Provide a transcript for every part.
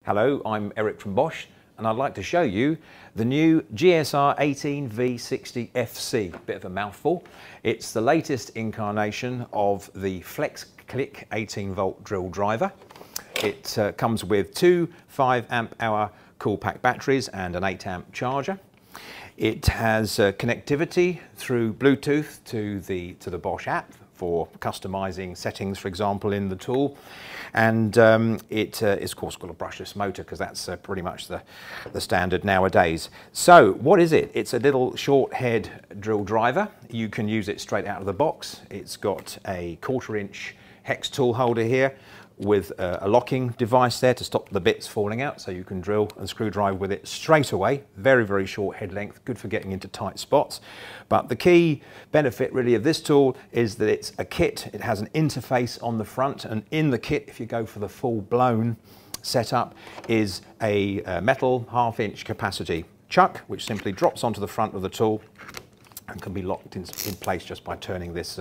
Hello, I'm Eric from Bosch and I'd like to show you the new GSR 18V60FC. Bit of a mouthful. It's the latest incarnation of the Flex Click 18 volt drill driver. It comes with two 5 amp hour cool pack batteries and an 8 amp charger. It has connectivity through Bluetooth to the Bosch app for customizing settings, for example, in the tool. And it's of course got a brushless motor because that's pretty much the standard nowadays. So what is it? It's a little short head drill driver. You can use it straight out of the box. It's got a 1/4 inch hex tool holder here with a locking device there to stop the bits falling out, so you can drill and screw drive with it straight away. Very, very short head length, good for getting into tight spots. But the key benefit really of this tool is that it's a kit. It has an interface on the front, and in the kit, if you go for the full-blown setup, is a metal 1/2 inch capacity chuck, which simply drops onto the front of the tool and can be locked in place just by turning this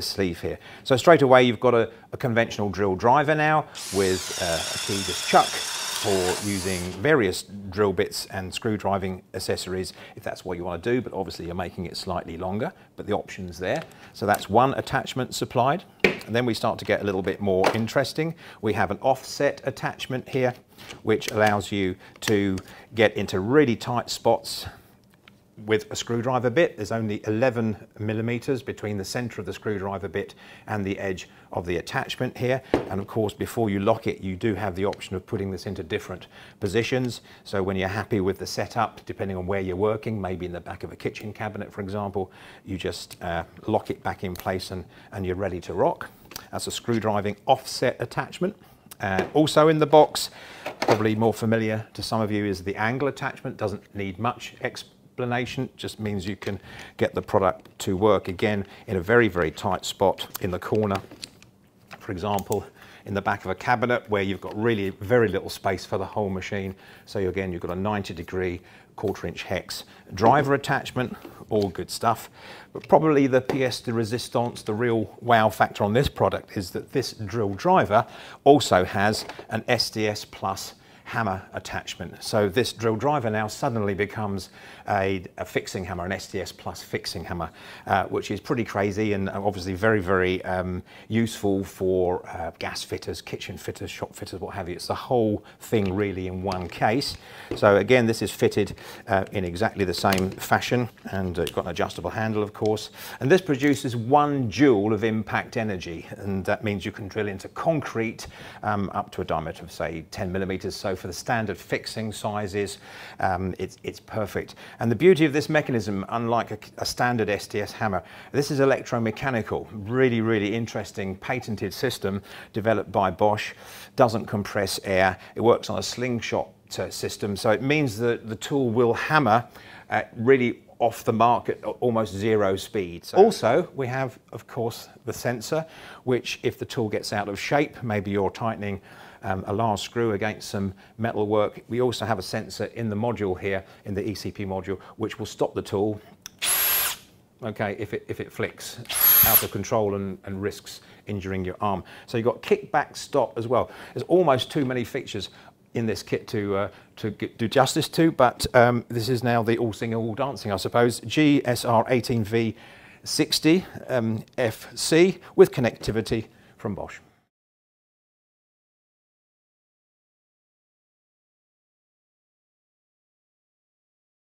sleeve here. So straight away you've got a conventional drill driver now with a keyless chuck for using various drill bits and screw driving accessories if that's what you want to do, but obviously you're making it slightly longer, but the option's there. So that's one attachment supplied. And then we start to get a little bit more interesting. We have an offset attachment here which allows you to get into really tight spots with a screwdriver bit. There's only 11 millimeters between the center of the screwdriver bit and the edge of the attachment here. And of course, before you lock it, you do have the option of putting this into different positions. So when you're happy with the setup, depending on where you're working, maybe in the back of a kitchen cabinet, for example, you just lock it back in place and you're ready to rock. That's a screwdriving offset attachment. Also in the box, probably more familiar to some of you, is the angle attachment. Doesn't need much explanation, just means you can get the product to work again in a very, very tight spot in the corner, for example in the back of a cabinet where you've got really very little space for the whole machine. So again, you've got a 90-degree 1/4 inch hex driver attachment. All good stuff, but probably the pièce de résistance, the real wow factor on this product, is that this drill driver also has an SDS Plus hammer attachment. So this drill driver now suddenly becomes a fixing hammer, an SDS Plus fixing hammer, which is pretty crazy and obviously very, very useful for gas fitters, kitchen fitters, shop fitters, what have you. It's the whole thing really in one case. So again, this is fitted in exactly the same fashion, and it's got an adjustable handle, of course. And this produces 1 joule of impact energy, and that means you can drill into concrete up to a diameter of, say, 10 millimeters. So for the standard fixing sizes, it's perfect. And the beauty of this mechanism, unlike a standard SDS hammer, this is electromechanical. Really, really interesting patented system developed by Bosch. Doesn't compress air. It works on a slingshot system, so it means that the tool will hammer at really off the mark at almost 0 speed. So also, we have, of course, the sensor, which if the tool gets out of shape, maybe you're tightening a large screw against some metal work, we also have a sensor in the module here, in the ECP module, which will stop the tool, okay, if it flicks out of control and risks injuring your arm. So you've got kickback stop as well. There's almost too many features in this kit to do justice to, but this is now the all singing, all dancing, I suppose. GSR 18V60 FC with connectivity from Bosch.